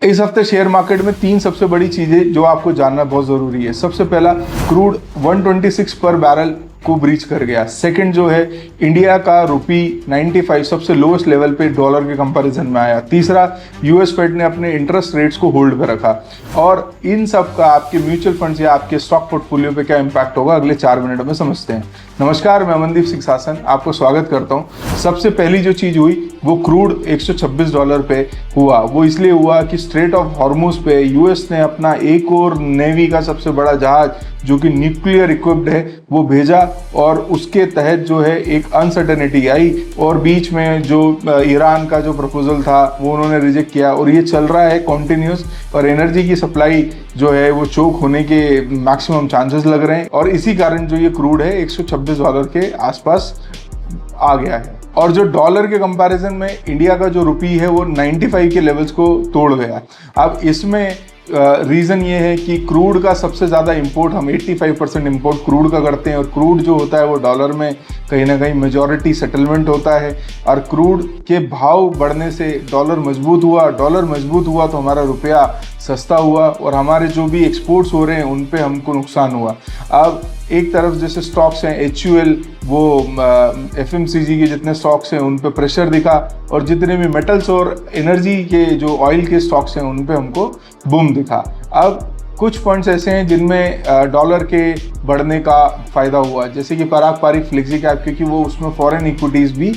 इस हफ्ते share market में तीन सबसे बड़ी चीजें जो आपको जानना बहुत जरूरी है। सबसे पहला, क्रूड 126 पर बैरल को ब्रीच कर गया। सेकंड जो है, इंडिया का रुपी 95 सबसे लोएस्ट लेवल पे डॉलर के कंपैरिजन में आया। तीसरा, यूएस फेड ने अपने इंटरेस्ट रेट्स को होल्ड पे रखा। और इन सब का आपके म्यूचुअल फंड्स या आपके स्टॉक पोर्टफोलियो पे क्या इंपैक्ट होगा, अगले 4 मिनट में समझते हैं। नमस्कार, मैं अमनदीप सिंह सासन आपको स्वागत करता हूं। सबसे पहली जो चीज़ हुई वो क्रूड $126 पे हुआ। वो इसलिए हुआ कि स्ट्रेट ऑफ हॉर्मुज पे यूएस ने अपना एक और नेवी का सबसे बड़ा जहाज जो कि न्यूक्लियर इक्विप्ड है वो भेजा, और उसके तहत जो है एक अनसर्टेनिटी आई और बीच में जो ईरान का जो प्रपोजल था वो उन्होंने रिजेक्ट किया, और ये चल रहा है कॉन्टिन्यूस। और एनर्जी की सप्लाई जो है वो चोक होने के मैक्सिमम चांसेस लग रहे हैं, और इसी कारण जो ये क्रूड है $126 के आसपास आ गया है। और जो डॉलर के कंपैरिजन में इंडिया का जो रुपी है वो 95 के लेवल्स को तोड़ गया। अब इसमें रीज़न ये है कि क्रूड का सबसे ज़्यादा इंपोर्ट, हम 85% इंपोर्ट क्रूड का करते हैं, और क्रूड जो होता है वो डॉलर में कहीं ना कहीं मेजॉरिटी सेटलमेंट होता है। और क्रूड के भाव बढ़ने से डॉलर मजबूत हुआ, डॉलर मजबूत हुआ तो हमारा रुपया सस्ता हुआ, और हमारे जो भी एक्सपोर्ट्स हो रहे हैं उन पे हमको नुकसान हुआ। अब एक तरफ जैसे स्टॉक्स हैं HUL, वो FMCG के जितने स्टॉक्स हैं उन पे प्रेशर दिखा, और जितने भी मेटल्स और एनर्जी के जो ऑयल के स्टॉक्स हैं उन पे हमको बूम दिखा। अब कुछ फंड्स ऐसे हैं जिनमें डॉलर के बढ़ने का फ़ायदा हुआ, जैसे कि पराग पारिक फ्लेक्सी कैप, क्योंकि वो उसमें फॉरेन इक्विटीज़ भी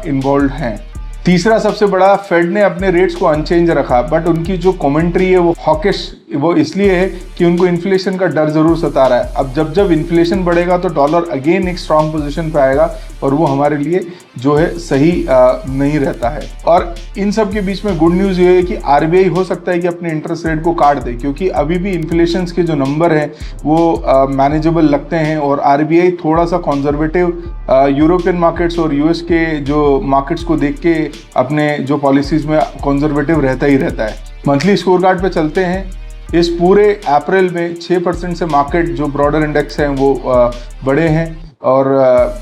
इन्वॉल्व हैं। तीसरा सबसे बड़ा, फेड ने अपने रेट्स को अनचेंज रखा, बट उनकी जो कमेंट्री है वो हॉकिश, वो इसलिए है कि उनको इन्फ्लेशन का डर जरूर सता रहा है। अब जब इन्फ्लेशन बढ़ेगा तो डॉलर अगेन एक स्ट्रांग पोजीशन पे आएगा, और वो हमारे लिए जो है सही नहीं रहता है। और इन सब के बीच में गुड न्यूज़ ये है कि आरबीआई हो सकता है कि अपने इंटरेस्ट रेट को काट दे, क्योंकि अभी भी इन्फ्लेशन के जो नंबर हैं वो मैनेजेबल लगते हैं, और आरबीआई थोड़ा सा कॉन्जर्वेटिव यूरोपियन मार्केट्स और यूएस के जो मार्केट्स को देख के अपने जो पॉलिसीज़ में कॉन्जर्वेटिव रहता ही रहता है। मंथली स्कोर कार्ड पे चलते हैं। इस पूरे अप्रैल में 6% से मार्केट जो ब्रॉडर इंडेक्स हैं वो बढ़े हैं, और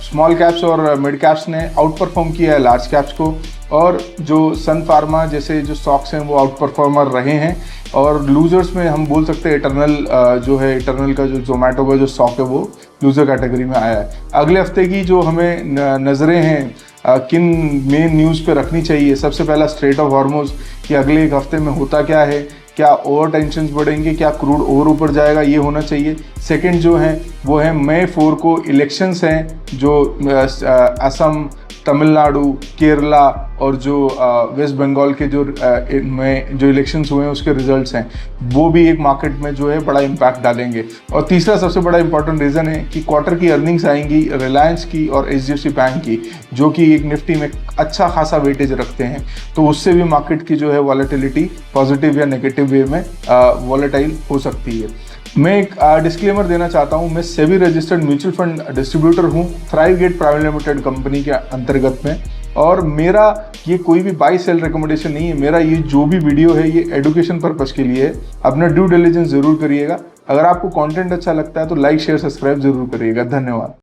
स्मॉल कैप्स और मिड कैप्स ने आउट परफॉर्म किया है लार्ज कैप्स को, और जो सन फार्मा जैसे जो स्टॉक्स हैं वो आउट परफॉर्मर रहे हैं। और लूजर्स में हम बोल सकते हैं इटर्नल जो है, इटर्नल का जो जोमेटो का जो स्टॉक है वो लूजर कैटेगरी में आया है। अगले हफ्ते की जो हमें नज़रें हैं किन मेन न्यूज़ पे रखनी चाहिए, सबसे पहला स्ट्रेट ऑफ हॉर्मुज कि अगले एक हफ्ते में होता क्या है, क्या ओवर टेंशन बढ़ेंगे, क्या क्रूड और ऊपर जाएगा, ये होना चाहिए। सेकंड जो है वो है मई 4 को इलेक्शंस हैं, जो असम, तमिलनाडु, केरला और जो वेस्ट बंगाल के जो इलेक्शंस हुए हैं उसके रिजल्ट्स हैं, वो भी एक मार्केट में जो है बड़ा इम्पैक्ट डालेंगे। और तीसरा सबसे बड़ा इंपॉर्टेंट रीज़न है कि क्वार्टर की अर्निंग्स आएंगी रिलायंस की और HDFC बैंक की, जो कि एक निफ्टी में अच्छा खासा वेटेज रखते हैं, तो उससे भी मार्केट की जो है वॉलेटिलिटी पॉजिटिव या नेगेटिव वे में वॉलेटाइल हो सकती है। मैं एक डिस्क्लेमर देना चाहता हूं, मैं SEBI registered mutual fund distributor हूं thrive gate private limited company के अंतर्गत में, और मेरा ये कोई भी बाई सेल रिकमेंडेशन नहीं है। मेरा ये जो भी वीडियो है ये एडुकेशन पर्पस के लिए है। अपना ड्यू डिलिजेंस जरूर करिएगा। अगर आपको कंटेंट अच्छा लगता है तो लाइक शेयर सब्सक्राइब जरूर करिएगा। धन्यवाद।